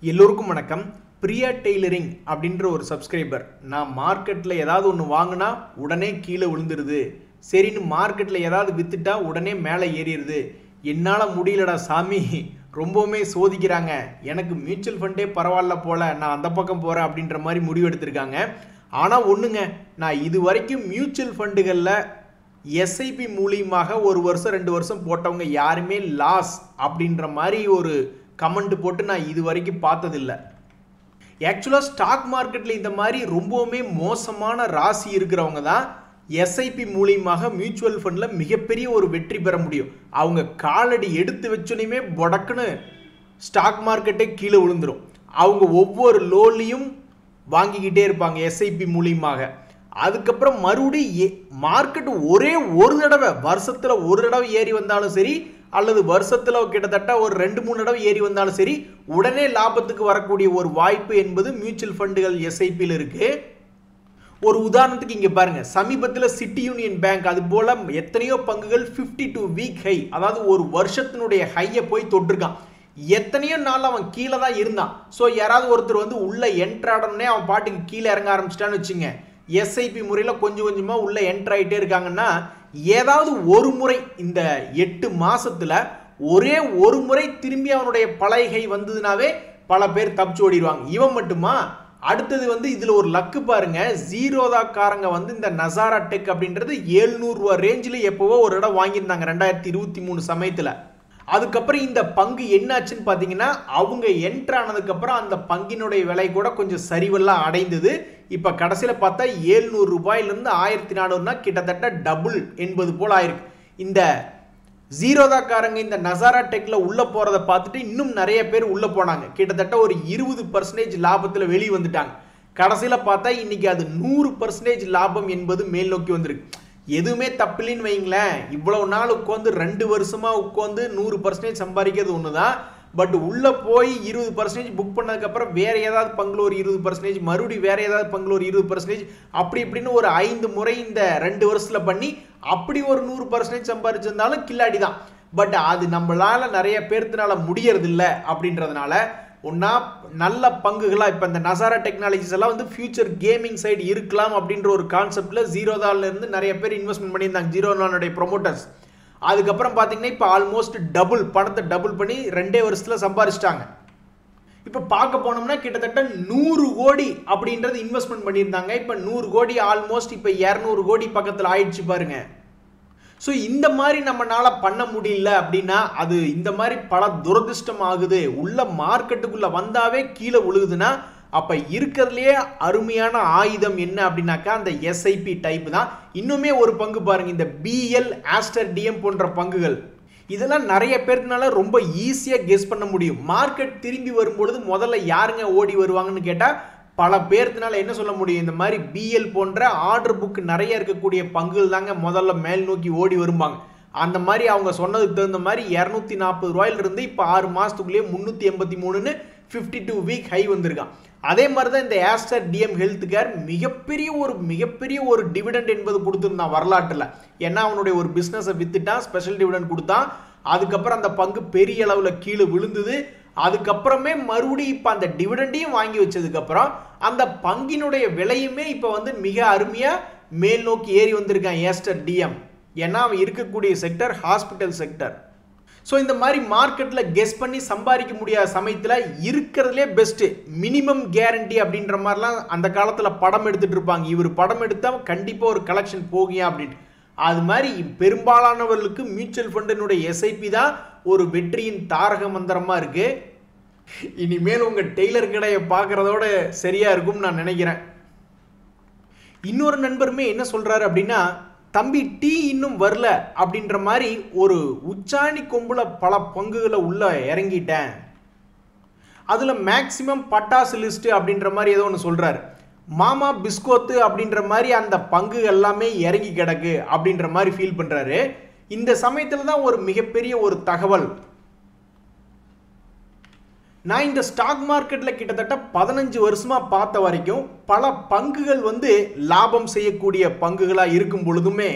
எல்லோருக்கும் வணக்கம். பிரியா டெய்லரிங் அப்படின்ற ஒரு சப்ஸ்கிரைபர், நான் மார்க்கெட்டில் ஏதாவது ஒன்று வாங்கினா உடனே கீழே விழுந்துருது, சரின்னு மார்க்கெட்டில் ஏதாவது விற்றுட்டா உடனே மேலே ஏறிடுது, என்னால் முடியலடா சாமி, ரொம்பவுமே சோதிக்கிறாங்க, எனக்கு மியூச்சுவல் ஃபண்டே பரவாயில்ல போல, நான் அந்த பக்கம் போகிறேன் அப்படின்ற மாதிரி முடிவு எடுத்திருக்காங்க. ஆனால் ஒன்றுங்க, நான் இது வரைக்கும் மியூச்சுவல் ஃபண்டுகளில் எஸ்ஐபி மூலியமாக 1 வருஷம் 2 வருஷம் போட்டவங்க யாருமே லாஸ் அப்படின்ற மாதிரி ஒரு கமெண்ட் போட்டு நான் இது வரைக்கும் பார்த்ததில்லை. ஆக்சுவலாக ஸ்டாக் மார்க்கெட்டில் இந்த மாதிரி ரொம்பவுமே மோசமான ராசி இருக்கிறவங்க தான் எஸ்ஐபி மூலியமாக மியூச்சுவல் ஃபண்டில் மிகப்பெரிய ஒரு வெற்றி பெற முடியும். அவங்க காலடி எடுத்து வச்சோனையுமே பொடக்குன்னு ஸ்டாக் மார்க்கெட்டே கீழே விழுந்துடும். அவங்க ஒவ்வொரு லோலையும் வாங்கிக்கிட்டே இருப்பாங்க எஸ்ஐபி மூலியமாக. அதுக்கப்புறம் மறுபடியும் மார்க்கெட் ஒரே ஒரு தடவை, வருஷத்தில் ஒரு தடவை ஏறி வந்தாலும் சரி, அல்லது வருஷத்தில் கிட்டத்தட்ட ஒரு 2-3 தடவை ஏறி வந்தாலும் சரி, உடனே லாபத்துக்கு வரக்கூடிய ஒரு வாய்ப்பு என்பது மியூச்சுவல் ஃபண்டுகள் எஸ்ஐபியில் இருக்கு. ஒரு உதாரணத்துக்கு இங்கே பாருங்க, சமீபத்தில் சிட்டி யூனியன் பேங்க் அது போல எத்தனையோ பங்குகள் 52 வீக் ஹை, அதாவது ஒரு வருஷத்தினுடைய ஹையை போய் தொட்டிருக்கான். எத்தனையோ நாள் அவன் கீழே தான் இருந்தான். ஸோ யாராவது ஒருத்தர் வந்து உள்ள என்ட்ராடனே அவன் பாட்டுக்கு கீழே இறங்க ஆரம்பிச்சிட்டான்னு வச்சுங்க, எஸ்ஐபி முறையில் கொஞ்சம் கொஞ்சமாக உள்ள என்ட்ரு ஆகிட்டே இருக்காங்கன்னா, ஏதாவது ஒரு முறை இந்த 8 மாசத்துல ஒரே ஒரு முறை திரும்பி அவனுடைய பழைகை வந்ததுனாவே பல பேர் தப்பிச்சு ஓடிடுவாங்க. இவன் மட்டுமா, அடுத்தது வந்து இதுல ஒரு லக்கு பாருங்க, ஜீரோதாக்காரங்க வந்து இந்த நசாரா டெக் அப்படின்றது 700 ரூபாய் ரேஞ்சில் எப்பவோ ஒரு இடம் வாங்கியிருந்தாங்க 2023 சமயத்துல. அதுக்கப்புறம் இந்த பங்கு என்னாச்சுன்னு பார்த்தீங்கன்னா, அவங்க என்ட்ரு ஆனதுக்கப்புறம் அந்த பங்கினுடைய விலை கூட கொஞ்சம் சரிவெல்லாம் அடைந்தது. இப்போ கடைசியில் பார்த்தா 700 ரூபாயிலிருந்து 1400 கிட்டத்தட்ட டபுள் என்பது போல் ஆயிருக்கு. இந்த ஜீரோதாக்காரங்க இந்த நசாரா டெக்கில் உள்ளே போகிறத பார்த்துட்டு இன்னும் நிறைய பேர் உள்ளே போனாங்க. கிட்டத்தட்ட ஒரு 20% லாபத்தில் வெளியே வந்துட்டாங்க. கடைசியில் பார்த்தா இன்னைக்கு அது 100% லாபம் என்பது மேல் நோக்கி வந்திருக்கு. எதுவுமே தப்பில்லைன்னு வைங்களேன், இவ்வளவு நாள் உட்காந்து 2 வருஷமா உட்காந்து 100% சம்பாதிக்கிறது ஒன்று தான். பட் உள்ளே போய் 20% புக் பண்ணதுக்கப்புறம் வேற ஏதாவது பங்குல ஒரு 20%, மறுபடியும் வேற ஏதாவது பங்குல ஒரு 20%, அப்படி இப்படின்னு ஒரு 5 முறை இந்த 2 வருஷத்துல பண்ணி அப்படி ஒரு 100% சம்பாதிச்சிருந்தாலும் கில்லாடி தான். பட் அது நம்மளால நிறைய பேர்த்தினால முடியறது இல்லை. அப்படின்றதுனால ஒன்னா நல்ல பங்குகளாக இப்போ இந்த நசாரா டெக்னாலஜிஸ் எல்லாம் வந்து ஃபியூச்சர் கேமிங் சைடு இருக்கலாம் அப்படின்ற ஒரு கான்செப்ட்ல ஜீரோதால இருந்து நிறைய பேர் இன்வெஸ்ட்மெண்ட் பண்ணியிருந்தாங்க, ஜீரோதானுடைய ப்ரொமோட்டர்ஸ். அதுக்கப்புறம் பார்த்தீங்கன்னா இப்போ ஆல்மோஸ்ட் டபுள் பணத்தை டபுள் பண்ணி 2 வருஷத்துல சம்பாதிச்சிட்டாங்க. இப்போ பார்க்க போனோம்னா கிட்டத்தட்ட 100 கோடி அப்படின்றது இன்வெஸ்ட்மெண்ட் பண்ணியிருந்தாங்க. இப்போ 100 கோடி ஆல்மோஸ்ட் இப்போ 200 கோடி பக்கத்தில் ஆயிடுச்சு பாருங்க. ஸோ இந்த மாதிரி நம்மளால பண்ண முடியல அப்படின்னா அது இந்த மாதிரி பல துரதிருஷ்டம் ஆகுது. உள்ள மார்க்கெட்டுக்குள்ள வந்தாவே கீழே விழுகுதுன்னா அப்ப இருக்கிறதுலே அருமையான ஆயுதம் என்ன அப்படின்னாக்கா அந்த எஸ்ஐபி டைப் தான். இன்னுமே ஒரு பங்கு பாருங்க, இந்த பிஎல், ஆஸ்டர் டிஎம் போன்ற பங்குகள், இதெல்லாம் நிறைய பேருக்குனால ரொம்ப ஈஸியாக கெஸ் பண்ண முடியும். மார்க்கெட் திரும்பி வரும்பொழுது முதல்ல யாருங்க ஓடி வருவாங்கன்னு கேட்டால் பல பேர்த்தினால என்ன சொல்ல முடியும், இந்த மாதிரி பிஎல் போன்ற ஆர்டர் புக் நிறைய இருக்கக்கூடிய பங்குகள் தாங்க முதல்ல மேல் நோக்கி ஓடி வரும்பாங்க. அந்த மாதிரி அவங்க சொன்னதுக்கு தகுந்த மாதிரி 240 ரூபாயிலிருந்து இப்போ 6 மாதத்துக்குள்ளேயே 383ன்னு 52 வீக் ஹை வந்திருக்கான். அதே மாதிரி தான் இந்த ஆஸ்டர் டிஎம் ஹெல்த் கேர் மிகப்பெரிய ஒரு டிவிடெண்ட் என்பது கொடுத்துருந்தான் வரலாற்றில். ஏன்னா அவனுடைய ஒரு பிஸ்னஸை வித்துட்டான், ஸ்பெஷல் டிவிடெண்ட் கொடுத்தான். அதுக்கப்புறம் அந்த பங்கு பெரிய அளவில் கீழே விழுந்தது. அதுக்கப்புறமே மறுபடியும் இப்போ அந்த டிவிடெண்டையும் வாங்கி வச்சதுக்கப்புறம் அந்த பங்கினுடைய விலையுமே இப்போ வந்து மிக அருமையாக மேல் நோக்கி ஏறி வந்திருக்கான் ஆஸ்டர் டிஎம். ஏன்னா அவன் இருக்கக்கூடிய செக்டர் ஹாஸ்பிட்டல் செக்டர். ஸோ இந்த மாதிரி மார்க்கெட்டில் கெஸ் பண்ணி சம்பாதிக்க முடியாத சமயத்தில் இருக்கிறதுலே பெஸ்ட்டு மினிமம் கேரண்டி அப்படின்ற மாதிரிலாம் அந்த காலத்தில் படம் எடுத்துகிட்டு இருப்பாங்க. இவர் படம் எடுத்தால் கண்டிப்பாக ஒரு கலெக்ஷன் போகியா அப்படின்ட்டு. அது மாதிரி பெரும்பாலானவர்களுக்கு மியூச்சுவல் ஃபண்டினுடைய எஸ்ஐபி தான் ஒரு வெற்றியின் தாரக மந்திரமாக இருக்குது. இனிமேல் உங்கள் டெய்லர் கடையை பார்க்குறதோட சரியாக இருக்கும்னு நான் நினைக்கிறேன். இன்னொரு நண்பருமே என்ன சொல்கிறாரு அப்படின்னா, தம்பி டீ இன்னும் வரல அப்படின்ற மாதிரி ஒரு உச்சாணி கொம்புல பல பங்குகளை உள்ள இறங்கிட்டேன், அதில் மேக்சிமம் பட்டாசு லிஸ்ட்டு அப்படின்ற மாதிரி ஏதோ ஒன்று சொல்கிறாரு. மாமா பிஸ்கோத்து அப்படின்ற மாதிரி அந்த பங்கு எல்லாமே இறங்கி கிடக்கு அப்படின்ற மாதிரி ஃபீல் பண்ணுறாரு. இந்த சமயத்தில் தான் ஒரு மிகப்பெரிய ஒரு தகவல். நான் இந்த ஸ்டாக் மார்க்கெட்டில் கிட்டத்தட்ட 15 வருஷமாக பார்த்த வரைக்கும் பல பங்குகள் வந்து லாபம் செய்யக்கூடிய பங்குகளாக இருக்கும் பொழுதுமே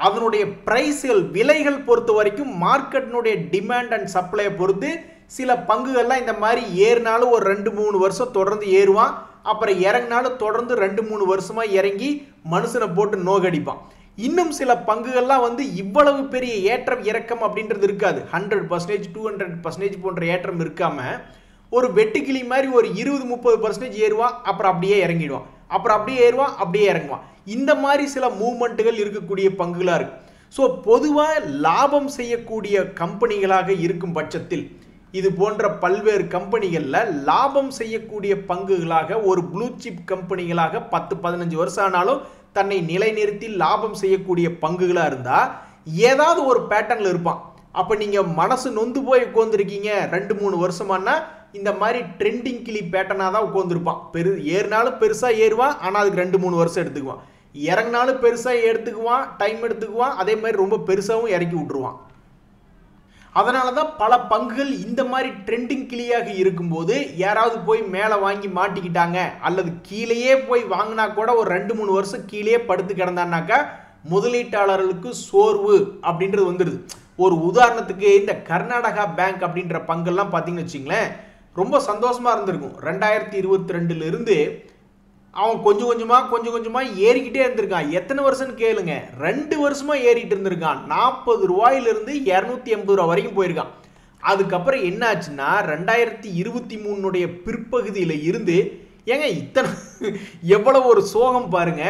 அதனுடைய பிரைஸ்கள், விலைகள் பொறுத்த வரைக்கும் மார்க்கெட்டினுடைய டிமாண்ட் அண்ட் சப்ளையை பொறுத்து சில பங்குகள்லாம் இந்த மாதிரி ஏறினாலும் ஒரு 2-3 வருஷம் தொடர்ந்து ஏறுவான், அப்புறம் இறங்கினாலும் தொடர்ந்து 2-3 வருஷமா இறங்கி மனுஷனை போட்டு நோகடிப்பான். இன்னும் சில பங்குகள்லாம் வந்து இவ்வளவு பெரிய ஏற்றம் இறக்கம் அப்படின்றது இருக்காது. 100%, 200% போன்ற ஏற்றம் இருக்காம ஒரு வெட்டுக்கிளி மாதிரி ஒரு 20-30% ஏறுவான், அப்புறம் அப்படியே இறங்கிடுவான், அப்புறம் அப்படியே ஏறுவான், அப்படியே இறங்குவான். இந்த மாதிரி சில மூவ்மெண்ட்டுகள் இருக்கக்கூடிய பங்குகளாக இருக்கு. ஸோ பொதுவாக லாபம் செய்யக்கூடிய கம்பெனிகளாக இருக்கும் பட்சத்தில் இது போன்ற பல்வேறு கம்பெனிகளில் லாபம் செய்யக்கூடிய பங்குகளாக ஒரு ப்ளூ சிப் கம்பெனிகளாக 10-15 வருஷம் ஆனாலும் தன்னை நிலைநிறுத்தி லாபம் செய்யக்கூடிய பங்குகளாக இருந்தால் ஏதாவது ஒரு பேட்டர்னில் இருப்பான். அப்போ நீங்கள் மனசு நொந்து போய் உட்காந்துருக்கீங்க 2-3 வருஷமானா இந்த மாதிரி ட்ரெண்டிங் கிளி பேட்டர்னாக தான் உட்காந்துருப்பான். ஏறினாலும் பெருசாக ஏறுவான், ஆனால் அதுக்கு 2-3 வருஷம் எடுத்துக்குவான். இறங்கினாலும் பெருசாக எடுத்துக்குவான், டைம் எடுத்துக்குவான், அதே மாதிரி ரொம்ப பெருசாகவும் இறக்கி விட்டுருவான். அதனால தான் பல பங்குகள் இந்த மாதிரி ட்ரெண்டிங் கிளியாக இருக்கும்போது யாராவது போய் மேலே வாங்கி மாட்டிக்கிட்டாங்க அல்லது கீழேயே போய் வாங்கினா கூட ஒரு 2-3 வருஷம் கீழே படுத்து கிடந்தான்னாக்கா முதலீட்டாளர்களுக்கு சோர்வு அப்படின்றது வந்துடுது. ஒரு உதாரணத்துக்கு இந்த கர்நாடகா பேங்க் அப்படின்ற பங்கெல்லாம் பார்த்தீங்கன்னு வச்சிங்களேன், ரொம்ப சந்தோஷமாக இருந்திருக்கும். 2022 இருந்து அவன் கொஞ்சம் கொஞ்சமாக ஏறிக்கிட்டே இருந்திருக்கான். எத்தனை வருஷம்னு கேளுங்க, 2 வருஷமா ஏறிட்டு இருந்திருக்கான். 40 ரூபாயிலிருந்து 280 ரூபா வரைக்கும் போயிருக்கான். அதுக்கப்புறம் என்ன ஆச்சுன்னா 2023 பிற்பகுதியில் இருந்து ஏங்க இத்தனை எவ்வளவு ஒரு சோகம் பாருங்க.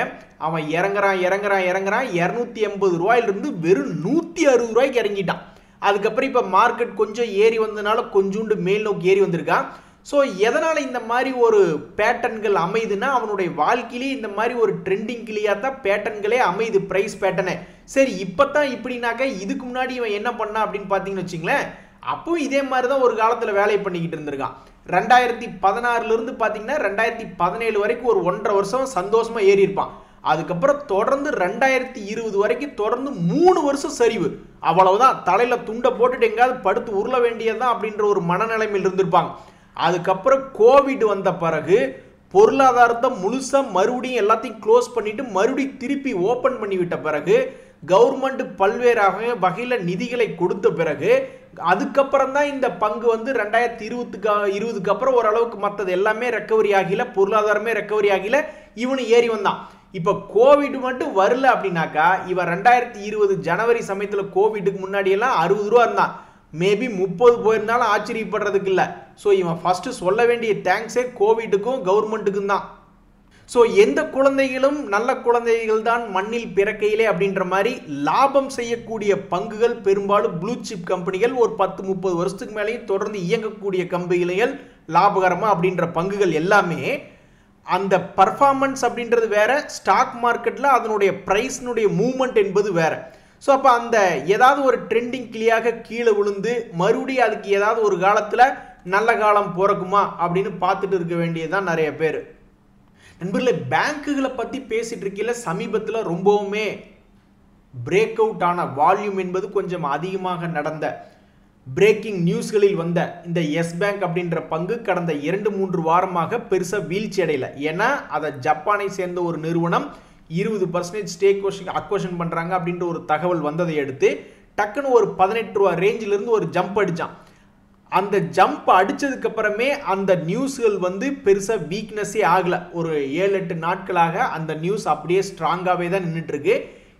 அவன் இறங்குறான் 280 ரூபாயிலிருந்து வெறும் 160 ரூபாய்க்கு இறங்கிட்டான். அதுக்கப்புறம் இப்போ மார்க்கெட் கொஞ்சம் ஏறி வந்ததுனால கொஞ்சோண்டு மேல் நோக்கி ஏறி வந்திருக்கான். ஸோ எதனால் இந்த மாதிரி ஒரு பேட்டர்ன்கள் அமைதுன்னா அவனுடைய வாழ்க்கையிலேயே இந்த மாதிரி ஒரு ட்ரெண்டிங் கிளியாக தான் பேட்டர்ன்களே அமைது, ப்ரைஸ் பேட்டர்னு. சரி இப்போ தான் இப்படின்னாக்கா இதுக்கு முன்னாடி இவன் என்ன பண்ணான் அப்படின்னு பார்த்தீங்கன்னு வச்சிங்களேன், அப்பவும் இதே மாதிரி தான் ஒரு காலத்தில் வேலை பண்ணிக்கிட்டு இருந்திருக்கான். 2016 பார்த்தீங்கன்னா 2017 வரைக்கும் ஒரு 1.5 வருஷம் சந்தோஷமாக ஏறி இருப்பான். அதுக்கப்புறம் தொடர்ந்து 2020 வரைக்கும் தொடர்ந்து 3 வருஷம் சரிவு. அவ்வளவுதான், தலையில் துண்டை போட்டுட்டு எங்காவது படுத்து உருள வேண்டியதுதான் அப்படின்ற ஒரு மனநிலைமையில் இருந்திருப்பாங்க. அதுக்கப்புறம் கோவிட் வந்த பிறகு பொருளாதாரத்தை முழுசாக மறுபடியும் எல்லாத்தையும் க்ளோஸ் பண்ணிட்டு மறுபடியும் திருப்பி ஓப்பன் பண்ணி விட்ட பிறகு கவர்மெண்ட் பல்வேறு வகையில் நிதிகளை கொடுத்த பிறகு அதுக்கப்புறம் தான் இந்த பங்கு வந்து 2020 அப்புறம் ஓரளவுக்கு மற்றது எல்லாமே ரெக்கவரி ஆகல, பொருளாதாரமே ரெக்கவரி ஆகல, இவனு ஏறி வந்தான். இப்போ கோவிட் மட்டும் வரல அப்படின்னாக்கா இவன் 2020 ஜனவரி சமயத்தில் கோவிட்டுக்கு முன்னாடி எல்லாம் 60 ரூபா இருந்தான். மேபி 30 போயிருந்தாலும் ஆச்சரியப்படுறதுக்கு இல்லை. ஸோ இவன் ஃபர்ஸ்ட் சொல்ல வேண்டிய தேங்க்ஸே கோவிட்டுக்கும் கவர்மெண்ட்டுக்கும் தான். ஸோ எந்த குழந்தைகளும் நல்ல குழந்தைகள் தான் மண்ணில் பிறக்கையிலே அப்படின்ற மாதிரி லாபம் செய்யக்கூடிய பங்குகள் பெரும்பாலும் ப்ளூ சிப் கம்பெனிகள், ஒரு 10-30 வருஷத்துக்கு மேலேயும் தொடர்ந்து இயங்கக்கூடிய கம்பெனிகள் லாபகரமாக அப்படின்ற பங்குகள் எல்லாமே அந்த பர்ஃபார்மன்ஸ் அப்படின்றது வேற, ஸ்டாக் மார்க்கெட்டில் அதனுடைய ப்ரைஸ்னுடைய மூவ்மெண்ட் என்பது வேற. ஸோ அப்போ அந்த ஏதாவது ஒரு ட்ரெண்டிங் கிளியாக கீழே விழுந்து மறுபடியும் அதுக்கு ஏதாவது ஒரு காலத்தில் நல்ல காலம் பிறக்குமா அப்படின்னு பார்த்துட்டு இருக்க வேண்டியதுதான் நிறைய பேர். நண்பர்களே, பேங்க்குகளை பற்றி பேசிட்டு இருக்கையில் சமீபத்தில் ரொம்பவுமே பிரேக் அவுட் ஆன வால்யூம் என்பது கொஞ்சம் அதிகமாக நடந்த பிரேக்கிங் நியூஸ்களில் வந்த இந்த எஸ் பேங்க் அப்படின்ற பங்கு கடந்த 2-3 வாரமாக பெருசாக வீழ்ச்சி அடையலை. ஏன்னா அதை ஜப்பானை சேர்ந்த ஒரு நிறுவனம் 20% ஸ்டேக் அக்வஷன் பண்ணுறாங்க அப்படின்ற ஒரு தகவல் வந்ததை அடுத்து டக்குன்னு ஒரு 18 ரூபா ரேஞ்சிலிருந்து ஒரு ஜம்ப் அடித்தான். அந்த ஜம்ப் அடித்ததுக்கு அப்புறமே அந்த நியூஸ்கள் வந்து பெருசாக வீக்னஸே ஆகலை. ஒரு 7-8 நாட்களாக அந்த நியூஸ் அப்படியே ஸ்ட்ராங்காகவே தான் நின்றுட்டுருக்கு.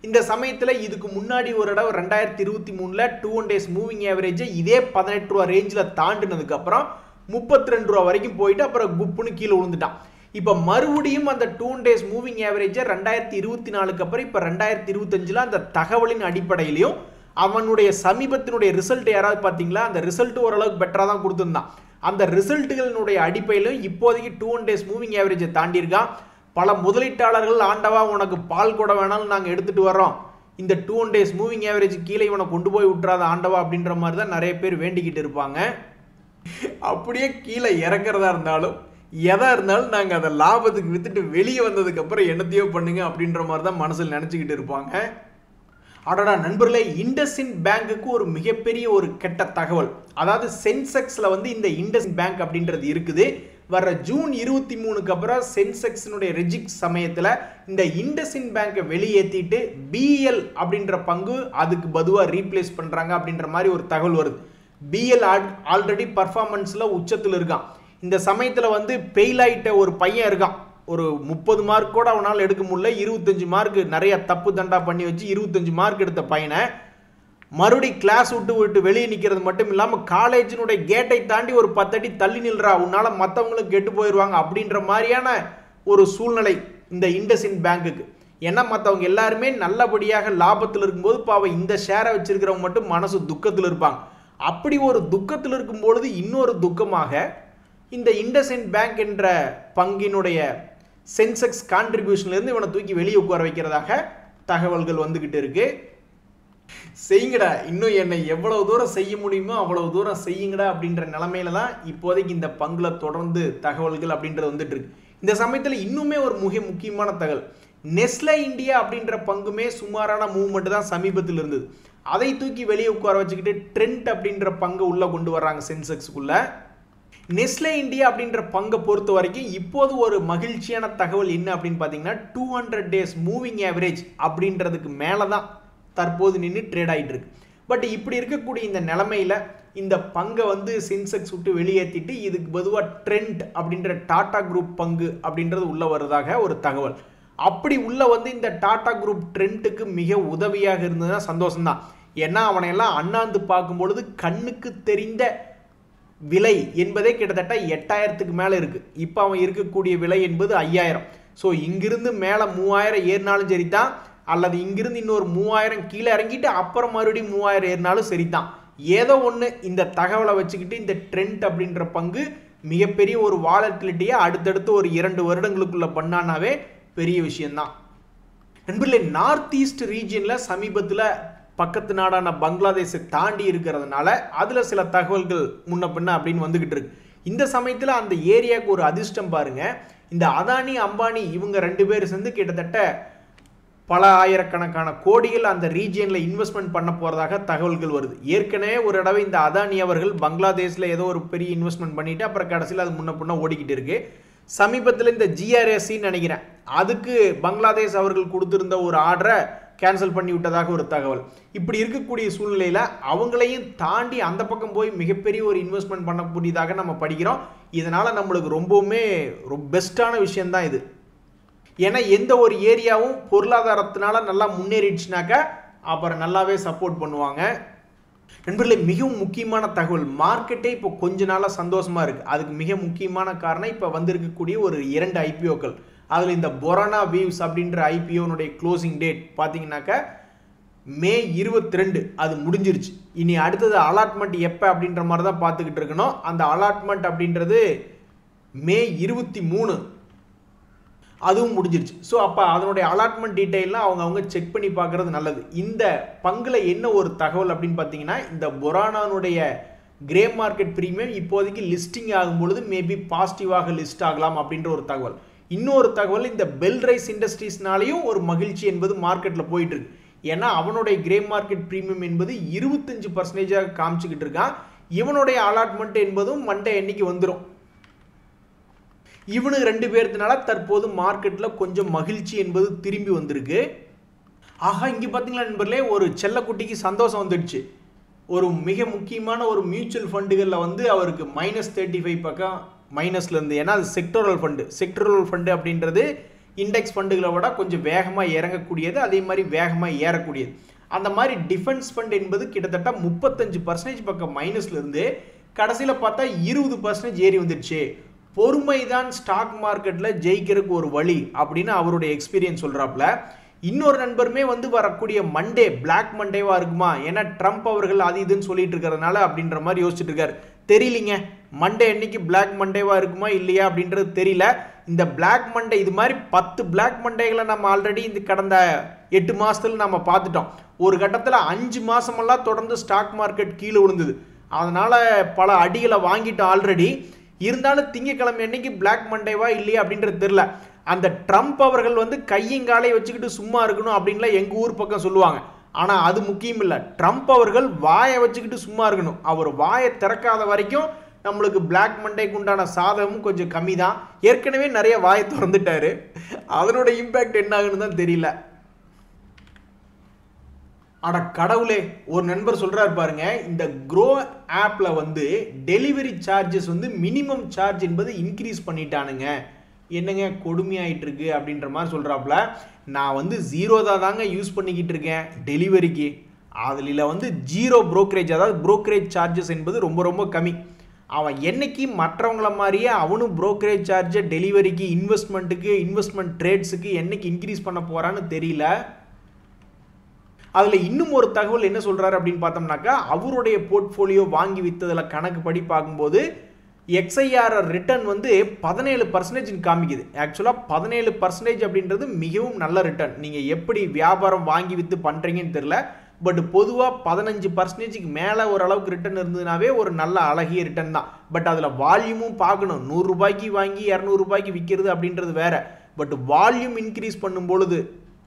இந்த சமயத்தில் இதுக்கு முன்னாடி ஒரு தடவை 2023 2 days மூவிங் ஆவரேஜை இதே 18 ரூபா ரேஞ்சில் தாண்டினதுக்கப்புறம் 32 ரூபா வரைக்கும் போயிட்டு அப்புறம் குப்புன்னு கீழே விழுந்துட்டான். இப்போ மறுபடியும் அந்த 2 days மூவிங் ஆவரேஜை 2024 அப்புறம் இப்போ 2025 அந்த தகவலின் அடிப்படையிலையும் அவனுடைய சமீபத்தினுடைய ரிசல்ட் யாராவது பார்த்தீங்களா? அந்த ரிசல்ட் ஓரளவுக்கு பெட்டராக தான் கொடுத்துருந்தான். அந்த ரிசல்ட்டுகளினுடைய அடிப்படையிலும் இப்போதைக்கு 2 days மூவிங் ஆவரேஜை தாண்டியிருக்கான். பல முதலீட்டாளர்கள் ஆண்டவா உனக்கு பால் கூட வேணாலும் நாங்கள் எடுத்துகிட்டு வரோம், இந்த 2 days மூவிங் ஆவரேஜ் கீழே இவனை கொண்டு போய் விட்டுறாத ஆண்டவா அப்படின்ற மாதிரி தான் நிறைய பேர் வேண்டிக்கிட்டு இருப்பாங்க. அப்படியே கீழே இறங்குறதா இருந்தாலும் எதா இருந்தாலும் நாங்கள் அதை லாபத்துக்கு வித்துட்டு வெளியே வந்ததுக்கப்புறம் என்னத்தையோ பண்ணுங்க அப்படின்ற மாதிரி தான் மனசில் நினச்சிக்கிட்டு இருப்பாங்க. அடடா நண்பர்களே, இண்டஸ்இண்ட் பேங்குக்கு ஒரு மிகப்பெரிய ஒரு கெட்ட தகவல். அதாவது சென்செக்ஸில் வந்து இந்த இண்டஸ்இண்ட் பேங்க் அப்படின்றது இருக்குது. வர ஜூன் 23 அப்புறம் சென்செக்ஸினுடைய ரெஜிக் சமயத்தில் இந்த இண்டஸ்இண்ட் பேங்கை வெளியேற்றிட்டு பிஎல் அப்படின்ற பங்கு அதுக்கு பதுவாக ரீப்ளேஸ் பண்ணுறாங்க அப்படின்ற மாதிரி ஒரு தகவல் வருது. பிஎல் ஆல்ரெடி பர்ஃபார்மன்ஸில் உச்சத்தில் இருக்கான். இந்த சமயத்தில் வந்து பெயில் ஆகிட்ட ஒரு பையன் இருக்கான். ஒரு 30 மார்க் கூட அவனால் எடுக்க முடியல. 25 மார்க் நிறைய தப்பு தண்டா பண்ணி வச்சு 25 மார்க் எடுத்த பையனை மறுபடி கிளாஸ் விட்டு வெளியே நிற்கிறது மட்டும் இல்லாமல் காலேஜினுடைய கேட்டை தாண்டி ஒரு 10 அடி தள்ளி நில்றா, உன்னால் மற்றவங்களுக்கு கெட்டு போயிடுவாங்க அப்படின்ற மாதிரியான ஒரு சூழ்நிலை இந்த இண்டஸ்இண்ட் பேங்குக்கு. ஏன்னா மற்றவங்க எல்லாருமே நல்லபடியாக லாபத்தில் இருக்கும்போது பாவம் இந்த ஷேரை வச்சிருக்கிறவங்க மட்டும் மனசு துக்கத்தில் இருப்பாங்க. அப்படி ஒரு துக்கத்தில் இருக்கும்பொழுது இன்னொரு துக்கமாக இந்த இண்டஸ்இண்ட் பேங்க் என்ற பங்கினுடைய சென்செக்ஸ் கான்ட்ரிபியூஷன்லேருந்து இவனை தூக்கி வெளியே உட்கார வைக்கிறதாக தகவல்கள் வந்துக்கிட்டு இருக்கு. செய்யுங்கடா, இன்னும் என்னை எவ்வளவு தூரம் செய்ய முடியுமோ அவ்வளவு தூரம் செய்யுங்கடா அப்படின்ற நிலைமையில தான் இப்போதைக்கு இந்த பங்குல தொடர்ந்து தகவல்கள் அப்படின்றது வந்துட்டு இருக்கு. இந்த சமயத்தில் இன்னுமே ஒரு முக்கியமான தகவல், நெஸ்லே இந்தியா அப்படின்ற பங்குமே சுமாரான மூவ்மெண்ட் தான் சமீபத்தில் இருந்தது. அதை தூக்கி வெளியே உட்கார வச்சுக்கிட்டு ட்ரெண்ட் அப்படின்ற பங்கு உள்ள கொண்டு வர்றாங்க சென்செக்ஸுக்குள்ள. நெஸ்லே இந்தியா அப்படின்ற பங்கை பொறுத்த வரைக்கும் இப்போது ஒரு மகிழ்ச்சியான தகவல் என்ன அப்படின்னு பார்த்தீங்கன்னா 200 டேஸ் மூவிங் ஆவரேஜ் அப்படின்றதுக்கு மேலே தான் தற்போது நின்று ட்ரேட் ஆகிட்டு இருக்கு. பட் இப்படி இருக்கக்கூடிய இந்த நிலைமையில் இந்த பங்கை வந்து சென்செக்ஸ் விட்டு வெளியேற்றிட்டு இதுக்கு பொதுவாக ட்ரெண்ட் அப்படின்ற டாடா குரூப் பங்கு அப்படின்றது உள்ள வருவதாக ஒரு தகவல். அப்படி உள்ள வந்து இந்த டாடா குரூப் ட்ரெண்ட்டுக்கு மிக உதவியாக இருந்ததுன்னா சந்தோஷம்தான். ஏன்னா அவனையெல்லாம் அண்ணாந்து பார்க்கும் பொழுது கண்ணுக்கு தெரிந்த விலை என்பதே கிட்டத்தட்ட 8000க்கு மேலே இருக்குது. இப்போ அவன் இருக்கக்கூடிய விலை என்பது 5000. ஸோ இங்கிருந்து மேலே 3000 ஏறினாலும் சரிதான், அல்லது இங்கிருந்து இன்னொரு 3000 கீழே இறங்கிட்டு அப்புறம் மறுபடியும் 3000 ஏறினாலும் சரிதான். ஏதோ ஒன்று இந்த தகவலை வச்சுக்கிட்டு இந்த ட்ரெண்ட் அப்படின்ற பங்கு மிகப்பெரிய ஒரு வாலட்டிலிட்டியை அடுத்தடுத்து ஒரு 2 வருடங்களுக்குள்ள பண்ணானாவே பெரிய விஷயம்தான். நண்பர்களே, நார்த் ஈஸ்ட் ரீஜியனில் சமீபத்தில் பக்கத்து நாடான பங்களாதேஷை தாண்டி இருக்கிறதுனால அதில் சில தகவல்கள் முன்ன பின்ன அப்படின்னு வந்துக்கிட்டு இருக்கு. இந்த சமயத்தில் அந்த ஏரியாவுக்கு ஒரு அதிர்ஷ்டம் பாருங்க, இந்த அதானி அம்பானி இவங்க 2 பேர் சேர்ந்து கிட்டத்தட்ட பல ஆயிரக்கணக்கான கோடிகள் அந்த ரீஜியனில் இன்வெஸ்ட்மெண்ட் பண்ண போகிறதாக தகவல்கள் வருது. ஏற்கனவே ஒரு தடவை இந்த அதானி அவர்கள் பங்களாதேஷில் ஏதோ ஒரு பெரிய இன்வெஸ்ட்மெண்ட் பண்ணிட்டு அப்புறம் கடைசியில் அது முன்ன பின்ன ஓடிக்கிட்டு இருக்கு. சமீபத்தில் இந்த ஜிஆர்எஸ்சின்னு நினைக்கிறேன், அதுக்கு பங்களாதேஷ் அவர்கள் கொடுத்திருந்த ஒரு ஆர்டரை கேன்சல் பண்ணி விட்டதாக ஒரு தகவல். இப்படி இருக்கக்கூடிய சூழ்நிலையில் அவங்களையும் தாண்டி அந்த பக்கம் போய் மிகப்பெரிய ஒரு இன்வெஸ்ட்மெண்ட் பண்ணக்கூடியதாக நம்ம படிக்கிறோம். இதனால் நம்மளுக்கு ரொம்பவுமே பெஸ்ட்டான விஷயம்தான் இது. ஏன்னா எந்த ஒரு ஏரியாவும் பொருளாதாரத்தினால நல்லா முன்னேறிடுச்சுனாக்கா அப்புறம் நல்லாவே சப்போர்ட் பண்ணுவாங்க. நண்பர்களே, மிகவும் முக்கியமான தகவல், மார்க்கெட்டே இப்போ கொஞ்ச நாளாக சந்தோஷமாக இருக்குது. அதுக்கு மிக முக்கியமான காரணம் இப்போ வந்திருக்கக்கூடிய ஒரு 2 ஐபிஓக்கள். அதில் இந்த பொரானா வீவ்ஸ் அப்படின்ற ஐபிஓனுடைய க்ளோசிங் டேட் பார்த்தீங்கன்னாக்கா மே 22 அது முடிஞ்சிருச்சு. இனி அடுத்தது அலாட்மெண்ட் எப்போ அப்படின்ற மாதிரி தான் பார்த்துக்கிட்டு இருக்கணும். அந்த அலாட்மெண்ட் அப்படின்றது மே 23 அதுவும் முடிஞ்சிருச்சு. ஸோ அப்போ அதனுடைய அலாட்மெண்ட் டீட்டெயிலாம் அவங்க செக் பண்ணி பார்க்குறது நல்லது. இந்த பங்கில் என்ன ஒரு தகவல் அப்படின்னு பார்த்தீங்கன்னா, இந்த பொரானானுடைய கிரே மார்க்கெட் ப்ரீமியம் இப்போதைக்கு லிஸ்டிங் ஆகும் பொழுது மேபி பாசிட்டிவாக லிஸ்ட் ஆகலாம் அப்படின்ற ஒரு தகவல். இன்னொரு தகவல், இந்த பெல்ரைஸ் இண்டஸ்ட்ரீஸ்னாலையும் ஒரு மகிழ்ச்சி என்பது மார்க்கெட்டில் போயிட்டு இருக்கு. ஏன்னா அவனுடைய கிரே மார்க்கெட் ப்ரீமியம் என்பது 25% காமிச்சுக்கிட்டு இருக்கான். இவனுடைய அலாட்மெண்ட் என்பதும் மண்டே அன்னைக்கு வந்துடும். இவனு 2 பேர்த்தினால தற்போது மார்க்கெட்டில் கொஞ்சம் மகிழ்ச்சி என்பது திரும்பி வந்திருக்கு. ஆஹா, இங்கே பார்த்தீங்களா நண்பர்களே, ஒரு செல்லக்குட்டிக்கு சந்தோஷம் வந்துடுச்சு. ஒரு மிக முக்கியமான ஒரு மியூச்சுவல் ஃபண்டுகளில் வந்து அவருக்கு -35 பக்கம் மைனஸில் இருந்து, ஏன்னா அது செக்டோரல் ஃபண்டு அப்படின்றது இண்டெக்ஸ் ஃபண்டுகளை விட கொஞ்சம் வேகமாக இறங்கக்கூடியது, அதே மாதிரி வேகமாக ஏறக்கூடியது. அந்த மாதிரி டிஃபென்ஸ் ஃபண்ட் என்பது கிட்டத்தட்ட 35% பக்கம் மைனஸில் இருந்து கடைசியில் பார்த்தா 20% ஏறி வந்துடுச்சு. பொறுமை தான் ஸ்டாக் மார்க்கெட்டில் ஜெயிக்கிறதுக்கு ஒரு வழி அப்படின்னு அவருடைய எக்ஸ்பீரியன்ஸ் சொல்கிறாப்புல. இன்னொரு நண்பருமே வந்து வரக்கூடிய மண்டே பிளாக் மண்டேவா இருக்குமா, ஏன்னா ட்ரம்ப் அவர்கள் அது இதுன்னு சொல்லிட்டு இருக்கிறதுனால அப்படின்ற மாதிரி யோசிச்சுட்டு இருக்காரு. தெரியலிங்க, மண்டே அன்னைக்கு பிளாக் மண்டேவா இருக்குமா இல்லையா அப்படின்றது தெரியல. இந்த பிளாக் மண்டே இது மாதிரி 10 பிளாக் மண்டேகளை நம்ம ஆல்ரெடி இந்த கடந்த 8 மாதத்துல நம்ம பார்த்துட்டோம். ஒரு கட்டத்தில் 5 மாதமெல்லாம் தொடர்ந்து ஸ்டாக் மார்க்கெட் கீழே விழுந்தது. அதனால் பல அடிகளை வாங்கிட்டோம் ஆல்ரெடி. இருந்தாலும் திங்கக்கிழமை அன்னைக்கு பிளாக் மண்டேவா இல்லையா அப்படின்றது தெரியல. அந்த ட்ரம்ப் அவர்கள் வந்து கையங்காலையை வச்சுக்கிட்டு சும்மா இருக்கணும் அப்படின்லாம் எங்கள் ஊர் பக்கம் சொல்லுவாங்க. ஆனால் அது முக்கியம் இல்லை, ட்ரம்ப் அவர்கள் வாயை வச்சுக்கிட்டு சும்மா இருக்கணும். அவர் வாயை திறக்காத வரைக்கும் நம்மளுக்கு பிளாக் மண்டேக்கு உண்டான சாதகமும் கொஞ்சம் கம்மி தான். ஏற்கனவே நிறைய வாயை திறந்துட்டாரு, அதனோட இம்பேக்ட் என்ன ஆகுன்னு தான் தெரியல. அட கடவுளே, ஒரு நண்பர் சொல்றாரு பாருங்க, இந்த க்ரோ ஆப்ல வந்து டெலிவரி சார்ஜஸ் வந்து மினிமம் சார்ஜ் என்பது இன்க்ரீஸ் பண்ணிட்டானுங்க. என்னங்க கொடுமையாயிட்டு இருக்கு அப்படின்ற மாதிரி சொல்றாப்ல. நான் வந்து ஜீரோதா தாங்க யூஸ் பண்ணிக்கிட்டு இருக்கேன் டெலிவரிக்கு. அதில் வந்து ஜீரோ புரோக்கரேஜ், அதாவது புரோக்கரேஜ் சார்ஜஸ் என்பது ரொம்ப ரொம்ப கம்மி. அவன் என்னைக்கு மற்றவங்கள மாதிரியே அவனும் புரோக்கரேஜ் சார்ஜை டெலிவரிக்கு, இன்வெஸ்ட்மெண்ட் ட்ரேட்ஸுக்கு என்னைக்கு இன்க்ரீஸ் பண்ண போறான்னு தெரியல. அதில் இன்னும் ஒரு தகவல் என்ன சொல்றாரு அப்படின்னு பார்த்தோம்னாக்கா, அவருடைய போர்ட்ஃபோலியோ வாங்கி வித்ததில் கணக்கு படி பார்க்கும்போது XIRR ரிட்டர்ன் வந்து 17% காமிக்குது. ஆக்சுவலாக 17% அப்படின்றது மிகவும் நல்ல ரிட்டர்ன். நீங்கள் எப்படி வியாபாரம் வாங்கி வித்து பண்ணுறீங்கன்னு தெரியல, பட் பொதுவாக 15%க்கு மேலே ஓரளவுக்கு ரிட்டர்ன் இருந்ததுனாவே ஒரு நல்ல அழகிய ரிட்டர்ன் தான். பட் அதில் வால்யூமும் பார்க்கணும். 100 ரூபாய்க்கு வாங்கி 200 ரூபாய்க்கு விற்கிறது அப்படின்றது வேற. பட் வால்யூம் இன்க்ரீஸ் பண்ணும் பொழுது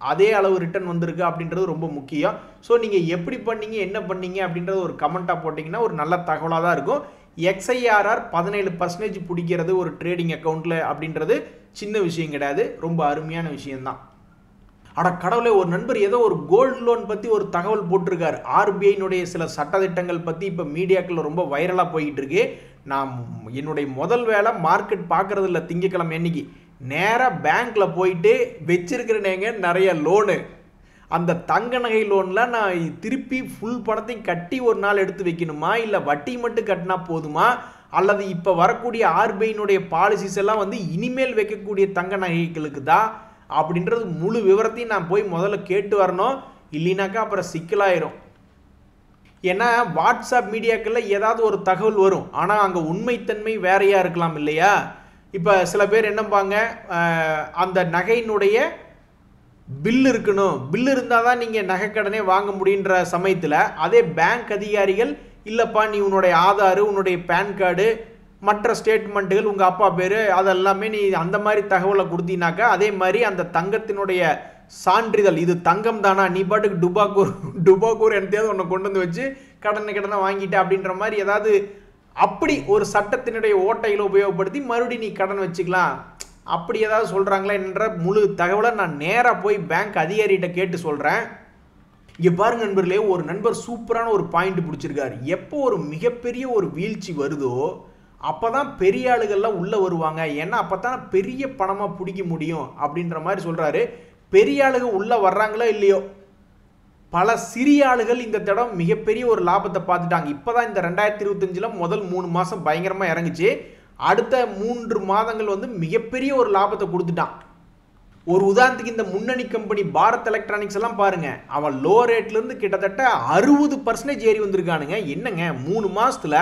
அதே அளவு ரிட்டர்ன் வந்திருக்கு அப்படின்றது ரொம்ப முக்கியம். ஸோ நீங்கள் எப்படி பண்ணீங்க, என்ன பண்ணீங்க அப்படின்றது ஒரு கமெண்ட்டாக போட்டிங்கன்னா ஒரு நல்ல தகவலாக தான் இருக்கும். XIRR 17% பிடிக்கிறது ஒரு ட்ரேடிங் அக்கௌண்ட்டில் அப்படின்றது சின்ன விஷயம் கிடையாது, ரொம்ப அருமையான விஷயம்தான். அட கடவுளே, ஒரு நண்பர் ஏதோ ஒரு கோல்டு லோன் பற்றி ஒரு தகவல் போட்டிருக்காரு. RBIனுடைய சில சட்டத்திட்டங்கள் பற்றி இப்போ மீடியாக்களில் ரொம்ப வைரலாக போய்கிட்டு இருக்கு. நான் என்னுடைய முதல் வேலை மார்க்கெட் பார்க்கறது இல்லை. திங்கக்கிழமை அன்னைக்கு நேராக பேங்க்கில் போயிட்டு வச்சிருக்கிறேனேங்க நிறைய லோனு. அந்த தங்க நகை லோனில் நான் திருப்பி ஃபுல் பணத்தையும் கட்டி ஒரு நாள் எடுத்து வைக்கணுமா, இல்லை வட்டி மட்டும் கட்டினா போதுமா, அல்லது இப்போ வரக்கூடிய RBIனுடைய பாலிசிஸ் எல்லாம் வந்து இனிமேல் வைக்கக்கூடிய தங்க நகைகளுக்கு தான் அப்படின்றது முழு விவரத்தையும் நான் போய் முதல்ல கேட்டு வரணும். இல்லைனாக்கா அப்புறம் சிக்கலாயிரும். ஏன்னா வாட்ஸ்அப் மீடியாக்களில் ஏதாவது ஒரு தகவல் வரும், ஆனால் அங்கே உண்மைத்தன்மை வேறையாக இருக்கலாம் இல்லையா. இப்போ சில பேர் என்னப்பாங்க, அந்த நகையினுடைய பில் இருக்கணும், பில் இருந்தால் தான் நீங்கள் நகைக்கடனே வாங்க முடியுன்ற சமயத்தில் அதே பேங்க் அதிகாரிகள் இல்லைப்பா நீ உன்னுடைய ஆதார், உன்னுடைய பேன் கார்டு, மற்ற ஸ்டேட்மெண்ட்டுகள், உங்கள் அப்பா பேர், அதெல்லாமே நீ அந்த மாதிரி தகவலை கொடுத்தீங்கனாக்கா அதே மாதிரி அந்த தங்கத்தினுடைய சான்றிதழ், இது தங்கம் தானா, நீ பாட்டுக்கு டுபாக்கூர் என்னத்தையாவது ஒன்று கொண்டு வந்து வச்சு கடனை வாங்கிட்ட அப்படின்ற மாதிரி ஏதாவது அப்படி ஒரு சட்டத்தினுடைய ஓட்டைகளை உபயோகப்படுத்தி மறுபடியும் நீ கடன் வச்சுக்கலாம் அப்படி ஏதாவது சொல்கிறாங்களா என்ற முழு தகவலை நான் நேராக போய் பேங்க் அதிகாரிகிட்ட கேட்டு சொல்கிறேன். இங்கே பாருங்க நண்பர்களே, ஒரு நண்பர் சூப்பரான ஒரு பாயிண்ட் பிடிச்சிருக்காரு. எப்போ ஒரு மிகப்பெரிய ஒரு வீழ்ச்சி வருதோ அப்போ தான் பெரிய ஆளுகள்லாம் உள்ளே வருவாங்க, ஏன்னா அப்போ தான் பெரிய பணமாக பிடிக்க முடியும் அப்படின்ற மாதிரி சொல்கிறாரு. பெரிய ஆளுகள் உள்ளே வர்றாங்களோ இல்லையோ, பல சிறிய ஆளுகள் இந்த தடம் மிகப்பெரிய ஒரு லாபத்தை பார்த்துட்டாங்க. இப்போ தான் இந்த 2025 முதல் 3 மாதம் பயங்கரமாக இறங்குச்சு. அடுத்த 3 மாதங்கள் வந்து மிகப்பெரிய ஒரு லாபத்தை கொடுத்துட்டான். ஒரு உதாரணத்துக்கு இந்த முன்னணி கம்பெனி பாரத் எலக்ட்ரானிக்ஸ் எல்லாம் பாருங்க, அவன் லோ ரேட்லேருந்து கிட்டத்தட்ட 60% ஏறி வந்திருக்கானுங்க. என்னங்க 3 மாதத்தில்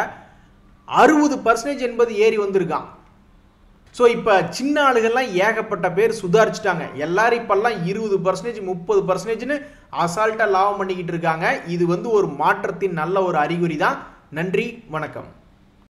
60% என்பது ஏறி வந்திருக்கான். ஸோ இப்போ சின்ன ஆளுகள்லாம் ஏகப்பட்ட பேர் சுதாரிச்சுட்டாங்க. எல்லாரும் இப்பெல்லாம் 20%, 30%ன்னு அசால்ட்டாக லாபம் பண்ணிக்கிட்டு இருக்காங்க. இது வந்து ஒரு மாற்றத்தின் நல்ல ஒரு அறிகுறி தான். நன்றி, வணக்கம்.